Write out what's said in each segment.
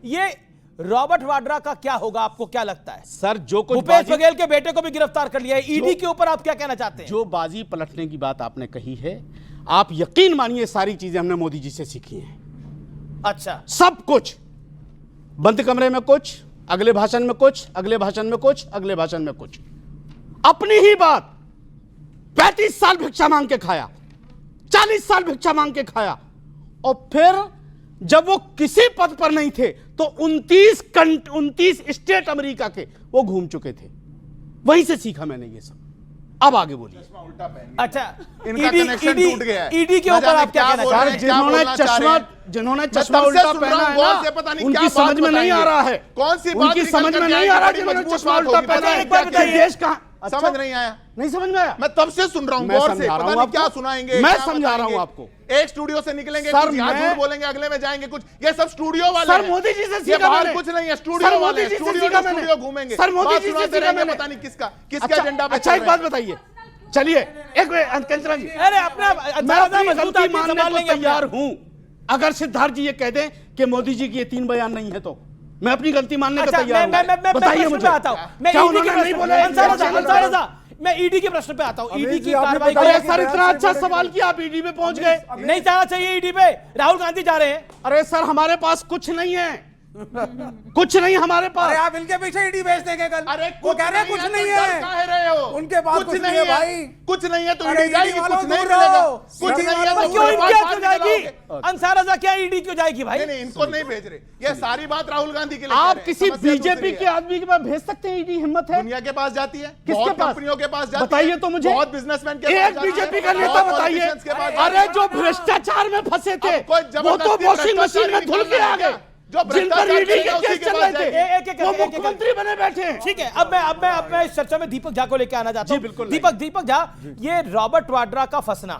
ये रॉबर्ट वाड्रा का क्या होगा, आपको क्या लगता है? सर जो कुछ भूपेश बघेल के बेटे को भी गिरफ्तार कर लिया है, ईडी के ऊपर आप क्या कहना चाहते हैं? जो बाजी पलटने की बात आपने कही है, आप यकीन मानिए सारी चीजें हमने मोदी जी से सीखी हैं। अच्छा, सब कुछ, बंद कमरे में कुछ, अगले भाषण में कुछ, अगले भाषण में कुछ, अगले भाषण में कुछ, अपनी ही बात। 35 साल भिक्षा मांग के खाया, 40 साल भिक्षा मांग के खाया, और फिर जब वो किसी पद पर नहीं थे तो 29 स्टेट अमेरिका के वो घूम चुके थे। वहीं से सीखा मैंने ये सब। अब आगे बोलिए। अच्छा, इनका कनेक्शन टूट गया है। ईडी के ऊपर आप क्या कहना चाहते हैं? जिन्होंने चश्मा उल्टा पहना है ना, उनकी समझ में नहीं आ रहा है। कौन सी उनकी समझ में नहीं आ रहा कि मैंने चश्मा उल्टा पहना है। एक बार बताइए, देश कहां समझ नहीं आया? नहीं समझ में आया? मैं तब से सुन रहा हूं गौर से, पता नहीं क्या सुनाएंगे। मैं समझा रहा हूं आपको। एक स्टूडियो से निकलेंगे, सर, कुछ यहाँ मैं- झूठ बोलेंगे, अगले में जाएंगे कुछ। ये सब स्टूडियो वाले सर हैं। मोदी जी से ये सीखा बाहर मैंने। कुछ नहीं है, सर स्टूडियो वाले मोदी हैं। जी से स्टूडियो सीखा टू मैंने। स्टूडियो घूमेंगे। सर मोदी बात जी से सुनाते सीखा रहेंगे, मैंने। पता नहीं किसका एजेंडा पे अच्छा, चल एक रहे हैं। बात बताइए। चलिए एक कंचना जी, अरे अपना मैं अपनी गलती मानने को तैयार हूं। अगर सिद्धार्थ जी ये कह दें कि मोदी जी की ये 3 बयान नहीं है तो मैं अपनी गलती मानने को तैयार हूं। बताइए मुझे, आता हूं मैं क्या ईडी उन्होंने के नहीं प्रश्न बोला? अंसार रज़ा, मैं ईडी के प्रश्न पे आता हूं। ईडी की कार्रवाई अरे सर इतना अच्छा सवाल किया, आप ईडी में पहुंच गए। नहीं जाना चाहिए ईडी पे, राहुल गांधी जा रहे हैं। अरे सर हमारे पास कुछ नहीं है, कुछ नहीं हमारे पास। अरे आप इनके पीछे ईडी भेज देंगे कल। अरे वो कह रहे हैं कुछ नहीं है, कह रहे हो? उनके पास कुछ नहीं है भाई। कुछ नहीं है तो अरे ईडी जाएगी, ईडी वालों कुछ नहीं दूर मिलेगा। रहो। कुछ ईडी नहीं है वालों तो क्यों उसके बाद क्या बाद क्यों जाएगी? चलाओगे। अंसार रज़ा क्या ईडी क्यों जाएगी भाई? नहीं, इनको नहीं भेज रहे। ये सारी बात राहुल गांधी के लिए आप कह रहे हैं। किसी समस्या बीजेपी दूसरी के है। आदमी के पास भेज सकते हैं? ईडी हिम्मत है? दुनिया के पास जाती है, किसके बहुत पास? कंपनियों के पास जाती है, बताइए तो मुझे। बहुत बिजनेसमैन के पास एक जाती है, बीजेपी का नेता बहुत बताइए। politicians के पास जाती अरे है। जो भ्रष्टाचार में फंसे थे अब कोई वो तो जबरदस्ती वॉशिंग मशीन में धुल के आ गए। जो जिन पर ईडी के भ्रष्टाचार केस चल रहे थे एक- वो एक- मुख्यमंत्री बने बैठे हैं। ठीक है, अब मैं इस चर्चा में दीपक झा को लेकर आना चाहता हूं। बिल्कुल दीपक झा, ये रॉबर्ट वाड्रा का फंसना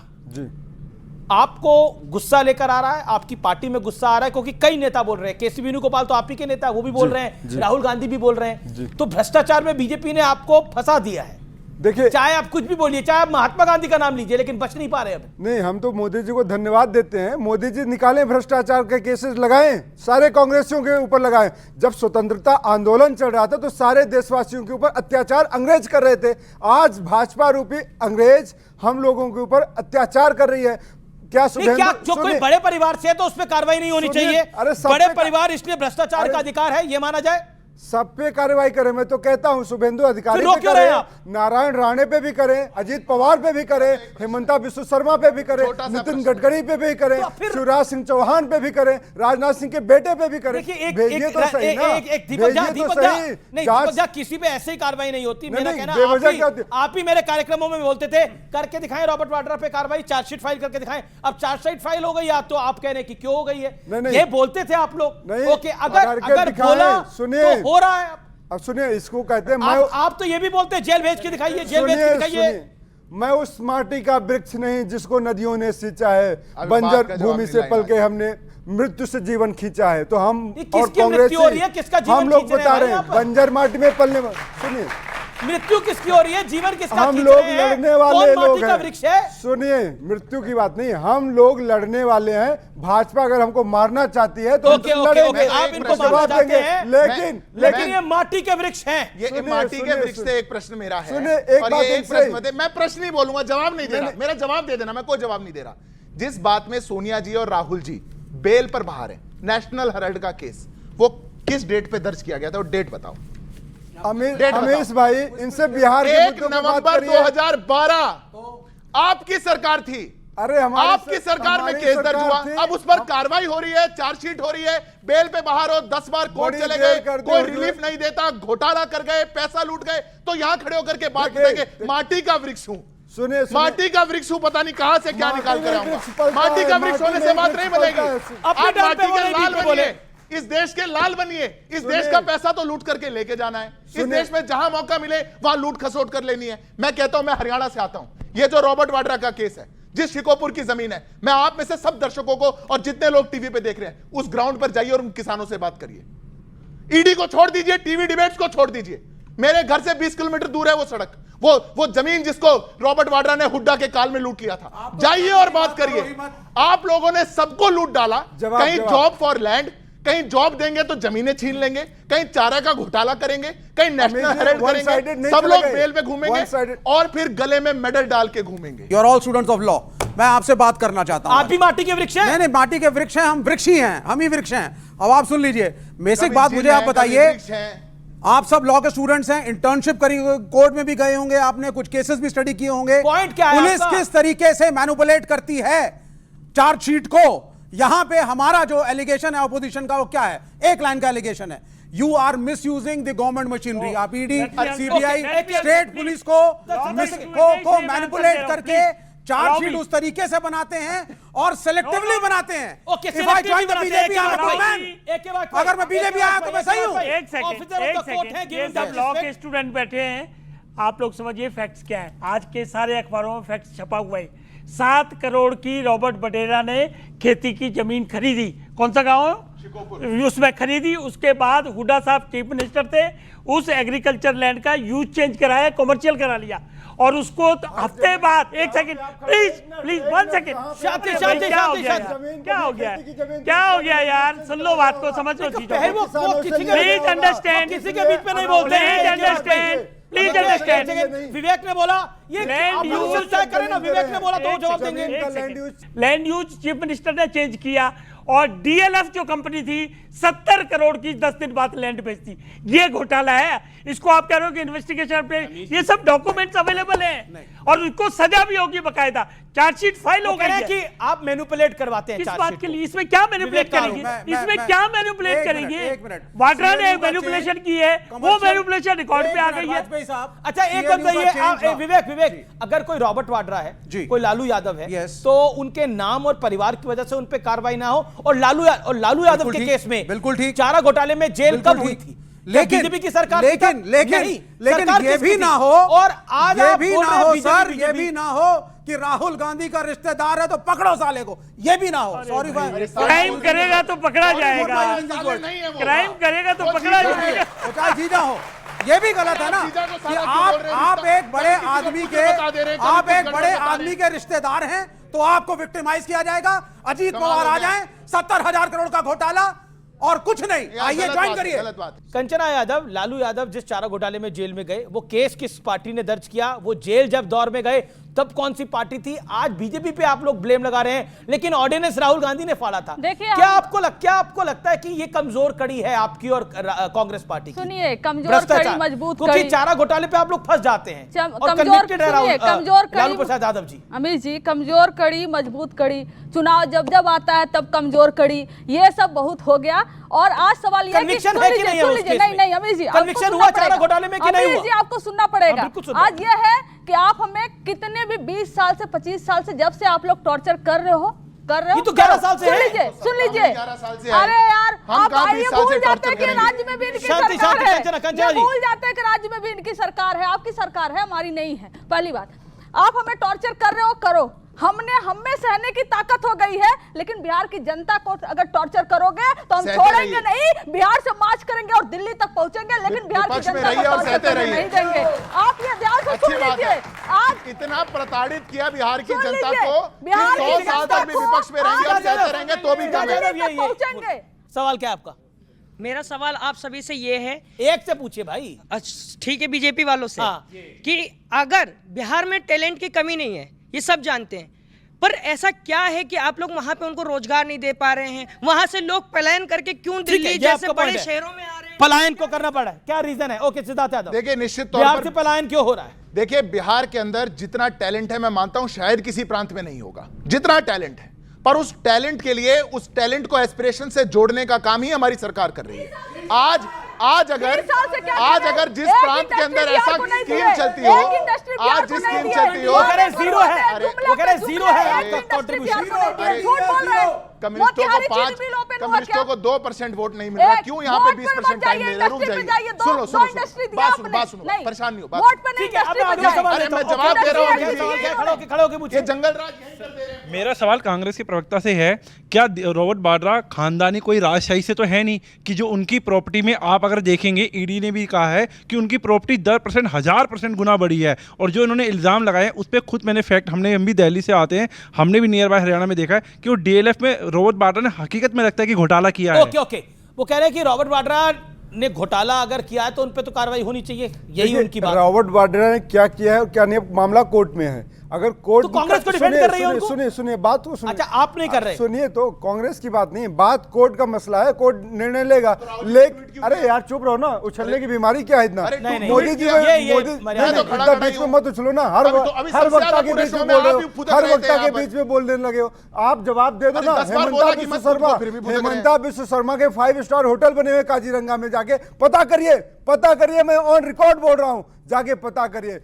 आपको गुस्सा लेकर आ रहा है? आपकी पार्टी में गुस्सा आ रहा है? क्योंकि कई नेता बोल रहे हैं, केसी वेणुगोपाल तो आप ही के नेता है, वो भी बोल रहे हैं, राहुल गांधी भी बोल रहे हैं। तो भ्रष्टाचार में बीजेपी ने आपको फंसा दिया है। देखिए, चाहे आप कुछ भी बोलिए, चाहे आप महात्मा गांधी का नाम लीजिए, लेकिन बच नहीं पा रहे अब। नहीं, हम तो मोदी जी को धन्यवाद देते हैं। मोदी जी निकालें भ्रष्टाचार के केसेस, लगाएं, सारे कांग्रेसियों के ऊपर लगाएं। जब स्वतंत्रता आंदोलन चल रहा था तो सारे देशवासियों के ऊपर अत्याचार अंग्रेज कर रहे थे। आज भाजपा रूपी अंग्रेज हम लोगों के ऊपर अत्याचार कर रही है। क्या क्या जो कोई बड़े परिवार से है तो उस पर कार्रवाई नहीं होनी चाहिए? अरे सब बड़े पे परिवार इसलिए भ्रष्टाचार का अधिकार है, ये माना जाए? सब पे कार्रवाई करें। मैं तो कहता हूं शुभेंदु अधिकारी फिर रोक पे क्यों रहे करें, आप? नारायण राणे पे भी करें, अजीत पवार पे भी करें, हेमंता बिस्व शर्मा पे भी करें, छोटा सा नितिन प्रश्न। गडकरी पे भी करें, तो फिर- शिवराज सिंह चौहान पे भी करें, राजनाथ सिंह के बेटे पे भी करें। देखिए भेजिए तो सही ना, दीपक झा, भेजिए तो सही। नहीं जांच- दीपक झा, किसी पे ऐसे ही कार्रवाई नहीं होती। मेरा नहीं, कहना बेवजह क्या होती है? आप ही मेरे कार्यक्रमों में बोलते थे करके दिखाएं रॉबर्ट वाड्रा पे कार्रवाई, चार्जशीट फाइल करके दिखाएं। अब चार्जशीट फाइल हो गई, आप तो आप कह रहे हैं कि क्यों हो गई है? नहीं, ये बोलते थे आप लोग। नहीं, ओके, अगर करके दिखाएं, बोला सुनिए। तो हो रहा है। अब सुनिए, इसको कहते हैं आप तो ये भी बोलते हैं जेल भेज के दिखाइए, जेल भेज के सुनिए, दिखाइए। सुनिए, मैं उस माटी का वृक्ष नहीं जिसको नदियों ने सींचा है, अभी बात बंजर का जवाब भूमि से नहीं पल लाएगा। के हमने मृत्यु से जीवन खींचा है। तो हम ये और किसकी मृत्यु हो रही है? किसका जीवन हम लोग खींच रहे बता हैं रहे यहाँ हैं, पर? बंजर माटी में पलने सुनिए, मृत्यु किसकी हो रही है? जीवन किसका हम खींच लोग रहे हैं? लड़ने वाले कौन लोग माटी का हैं। वृक्ष है? सुनिए, मृत्यु की बात नहीं, हम लोग लड़ने वाले हैं। भाजपा अगर हमको मारना चाहती है तो ओके, हम ओके, लड़ेंगे, ओके, आप एक इनको प्रश्न मारना जवाब चाहते देंगे। हैं, लेकिन ये माटी के वृक्ष हैं। ये सुनिए, माटी के सुनिए, वृक्ष से सुनिए। एक प्रश्न मेरा है। सुनिए, एक और बात ये एक इनसे- प्रश्न होते, मैं प्रश्न नहीं बोलूंगा, जवाब नहीं दे रहा। नहीं। मेरा जवाब दे देना, मैं कोई जवाब नहीं दे रहा। जिस बात में सोनिया जी और राहुल जी बेल पर बाहर है, नेशनल हेराल्ड का केस, वो किस डेट पे दर्ज किया गया था? और डेट बताओ। डेट बताओ। अमीश भाई, इनसे बिहार के 1 मुद्दों पे बात नवंबर करिए। 2012 आपकी सरकार थी। अरे हमारी आपकी सरकार में हमारी केस दर्ज सरकार हुआ, थी। अब उस पर कार्रवाई हो रही है, चार्जशीट हो रही है, बेल पे बाहर हो, 10 बार कोर्ट बड़ी चले देर गए, कर दी कोई हुजूर। रिलीफ नहीं देता, घोटाला कर गए, पैसा लूट गए, तो यहां खड़े होकर के बात देखिए, करेंगे माटी का वृक्ष हूं, सुनिए, माटी का वृक्ष हूं, पता नहीं कहां से क्या माटी निकाल कर में आऊंगा। वृक्ष पलता माटी है, का वृक्ष माटी होने में से बात वृक्ष नहीं पलता बनेगी। है। आप अपने टाइम माटी पे वो के नहीं लाल बीच में बोले। बनिए, इस देश के लाल बनिए। इस सुनिए। देश का पैसा तो लूट करके लेके जाना है। इस सुनिए। देश में जहां मौका मिले वहां लूट खसोट कर लेनी है। मैं कहता हूं, मैं हरियाणा से आता हूं, ये जो रॉबर्ट वाड्रा का केस है, जिस शिकोपुर की जमीन है, मैं आप में से सब दर्शकों को और जितने लोग टीवी पे देख रहे हैं, उस ग्राउंड पर जाइए और उन किसानों से बात करिए। ईडी को छोड़ दीजिए, टीवी डिबेट्स को छोड़ दीजिए, मेरे घर से 20 किलोमीटर दूर है वो सड़क, वो जमीन जिसको रॉबर्ट वाड्रा ने हुड्डा के काल में लूट लिया था। जाइए और बात करिए। आप लोगों ने सबको लूट डाला, कहीं जॉब फॉर लैंड, कहीं जॉब देंगे तो जमीनें छीन लेंगे, कहीं चारा का घोटाला करेंगे, कहीं national Amit ji, Herald one-sided करेंगे, नहीं सब लोग चलेगा। बेल पे घूमेंगे One-sided। और फिर गले में मेडल डाल के घूमेंगे। You are all students of law. मैं आपसे बात करना चाहता हूं। आप भी माटी के वृक्ष हैं? नहीं नहीं, माटी के वृक्ष हैं, हम वृक्ष ही हैं, हम ही वृक्ष हैं। अब आप सुन लीजिए, बेसिक कभी बात जिन मुझे आप हैं, कभी बताइए। वृक्ष हैं। आप सब लॉ के स्टूडेंट्स हैं, इंटर्नशिप करी, कोर्ट में भी गए होंगे, आपने कुछ केसेस भी स्टडी किए होंगे। पॉइंट क्या है पुलिस आपका? किस तरीके से मैनिपुलेट करती है चार्जशीट को। यहां पे हमारा जो एलिगेशन है अपोजिशन का, वो क्या है? एक लाइन का एलिगेशन है, you are misusing the government machinery. आप ईडी, सीबीआई, स्टेट पुलिस को मैनिपुलेट करके चार्जशीट उस तरीके से बनाते हैं और सेलेक्टिवली बनाते हैं। Okay, If I join the BJP, I'm a good man। एक के बाद अगर मैं बीजेपी आया तो मैं सही हूं। एक सेकंड, ये सब लॉ के स्टूडेंट बैठे हैं, आप लोग समझिए फैक्ट्स क्या है। आज के सारे अखबारों में फैक्ट्स छपा हुआ है। 7 करोड़ की रॉबर्ट वड्रा ने खेती की जमीन खरीदी। कौन सा गांव? उसमें खरीदी। उसके बाद हुड्डा साहब चीफ मिनिस्टर थे, उस एग्रीकल्चर लैंड का यूज चेंज कराया, कमर्शियल करा लिया, और उसको हफ्ते बाद, एक सेकंड प्लीज 1 सेकंड, शांति, क्या शांति, हो गया शांति। यार? क्या हो गया? क्या हो गया यार? सुन लो बात को, समझ लो चीजों पहले को। वो किसी के प्लीज अंडरस्टैंड, किसी के बीच में नहीं बोलते हैं। Please understand, please understand. Vivek ने बोला ये लैंड आप लोग यूज चर्चा करें ना, विवेक ने बोला तो वो जवाब देंगे। एक second. Land use chief minister ने चेंज किया, और डीएलएफ जो कंपनी थी 70 करोड़ की 10 दिन बाद लैंड बेचती। ये घोटाला है। इसको आप कह रहे हो कि इन्वेस्टिगेशन पे ये सब डॉक्यूमेंट्स अवेलेबल हैं, और उनको सजा भी होगी बकायदा। चार्जशीट फाइल हो गई है। कि आप मैनिपुलेट करवाते हैं किस चार्जशीट बात के को। लिए? इसमें क्या मैनिपुलेट करेंगे? इसमें क्या मैनिपुलेट करेंगे? वाड्रा ने मैनिपुलेशन की है, वो मैनिपुलेशन रिकॉर्ड पे आ गई है। अच्छा एक बात बताइए आप, विवेक, अगर कोई रॉबर्ट वाड्रा है, कोई लालू यादव है, Yes। तो उनके नाम और परिवार की वजह से उन पे कार्रवाई ना हो, और लालू यादव के केस में बिल्कुल ठीक, चारा घोटाले में जेल कब हुई थी? लेकिन बीजेपी की सरकार, लेकिन ये भी ना हो, और आज ये आप भी बोल ना रहे हैं हो बीजेपी, सर, ये बीजेपी। भी ना हो कि राहुल गांधी का रिश्तेदार है तो पकड़ो साले को। ये भी ना हो। सॉरी, क्राइम करेगा तो पकड़ा जाएगा, क्राइम करेगा तो पकड़ा जाएगा। चाहे जीजा हो, ये भी गलत है ना कि आप एक बड़े आदमी के रिश्तेदार हैं तो आपको विक्टिमाइज किया जाएगा। अजीत पवार आ जाएं, 70,000 करोड़ का घोटाला और कुछ नहीं, आइए ज्वाइन करिए। कंचना यादव, लालू यादव जिस चारा घोटाले में जेल में गए, वो केस किस पार्टी ने दर्ज किया? वो जेल जब दौर में गए तब कौन सी पार्टी थी? आज बीजेपी पे आप लोग ब्लेम लगा रहे हैं, लेकिन ऑर्डिनेंस राहुल गांधी ने फाड़ा था। क्या आपको लगता है कि ये कमजोर कड़ी है आपकी और कांग्रेस पार्टी की? सुनिए, कमजोर कड़ी, मजबूत कड़ी। क्योंकि चारा घोटाले पे आप लोग फंस जाते हैं और कमजोर कन्विक्टेड है कमजोर कड़ी, लालू प्रसाद यादव जी। अमित जी, कमजोर कड़ी, मजबूत कड़ी, चुनाव जब जब आता है तब कमजोर कड़ी, ये सब बहुत हो गया। और आज सवाल ये है कि सुन लीजिए, नहीं अमित जी, कन्विक्शन हुआ चारा घोटाले में कि नहीं हुआ? अमित जी, आपको सुनना पड़ेगा। आज ये है कि आप हमें कितने भी 20 साल से 25 साल से जब से आप लोग टॉर्चर कर रहे हो, ये तो 11 साल से है। सुन लीजिए। अरे यार, आप आइए भूल जाते हैं कि राज्य में भी इनकी सरकार है, भूल जाते हैं कि राज्य में भी इनकी सरकार है। आपकी सरकार है, हमारी नहीं है। पहली बात, आप हमें टॉर्चर कर रहे हो, करो, हमें सहने की ताकत हो गई है, लेकिन बिहार की जनता को अगर टॉर्चर करोगे तो हम छोड़ेंगे नहीं। बिहार से मार्च करेंगे और दिल्ली तक पहुंचेंगे, लेकिन बिहार की जनता को टॉर्चर करने नहीं देंगे। आप ये ध्यान से सुन लीजिए। आज इतना प्रताड़ित किया बिहार की जनता लीजिए, को, बिहार की 100 साल जनता तक भी विपक्ष में रहेंगे और सहते रहेंगे तो भी कम है। पहुंचेंगे। सवाल क्या है आपका? मेरा सवाल आप सभी से ये है, एक से पूछिए भाई। ठीक है, बीजेपी वालों से, हाँ। कि अगर बिहार में टैलेंट की कमी नहीं है, ये सब जानते हैं, पर ऐसा क्या है कि आप लोग वहां पे उनको रोजगार नहीं दे पा रहे हैं? वहां से लोग पलायन करके क्यों दिल्ली जैसे बड़े शहरों में आ रहे हैं? पलायन को करना पड़ा है, क्या रीजन है? ओके, सिद्धार्थ यादव, देखिए निश्चित तौर बिहार पर से पलायन क्यों हो रहा है? देखिए, बिहार के अंदर जितना टैलेंट है, मैं मानता हूं शायद किसी प्रांत में नहीं होगा जितना टैलेंट है, पर उस टैलेंट के लिए, उस टैलेंट को एस्पिरेशन से जोड़ने का काम ही हमारी सरकार कर रही है। आज अगर जिस प्रांत के अंदर ऐसा स्कीम चलती हो, आज जिस स्कीम चलती हो, जीरो है आपका कंट्रीब्यूशन। कम्युनिस्टों को 2% वोट नहीं मिल रहा, क्यों यहाँ पे 20% टाइम ले रहे? रुक जाइए, सुनो, बात सुनो, परेशान नहीं हो, अरे मैं जवाब दे रहा हूँ। ये जंगल राज यहीं कर दे रहे हैं। मेरा सवाल कांग्रेस के प्रवक्ता से है, क्या रॉबर्ट वाड्रा खानदानी कोई राजशाही से तो है नहीं कि जो उनकी प्रॉपर्टी में, आप अगर देखेंगे ईडी ने भी कहा है कि उनकी प्रॉपर्टी 10%, 1000% गुना बढ़ी है, और जो इन्होंने इल्जाम लगाए उस पर खुद मैंने फैक्ट, हम भी दिल्ली से आते हैं, हमने भी नियर बाय हरियाणा में देखा है कि वो डीएलएफ में रॉबर्ट वाड्रा ने हकीकत में लगता है कि घोटाला किया है। ओके, वो कह रहे हैं कि रॉबर्ट वाड्रा ने घोटाला अगर किया है तो उन पे तो कार्रवाई होनी चाहिए, यही उनकी बात। रॉबर्ट वाड्रा ने क्या किया है और क्या नहीं, मामला कोर्ट में है। अगर कोर्ट तो कांग्रेस को डिफेंड कर रही है उनको? सुनिए बात को सुनिए। अच्छा, आप नहीं कर रहे? सुनिए, तो कांग्रेस की बात नहीं, बात कोर्ट का मसला है, कोर्ट निर्णय लेगा। अरे यार चुप रहो ना, उछलने की बीमारी क्या है इतना? मोदी जी बीच में मत उछलो ना, हर वक्त के बीच में बोल रहे हो, हर वक्त के बीच में बोलने लगे हो। आप जवाब दे दो ना। हेमंता विश्व शर्मा के 5 स्टार होटल बने हुए काजीरंगा में, जाके पता करिए, मैं ऑन रिकॉर्ड बोल रहा हूं, जाके पता करिए।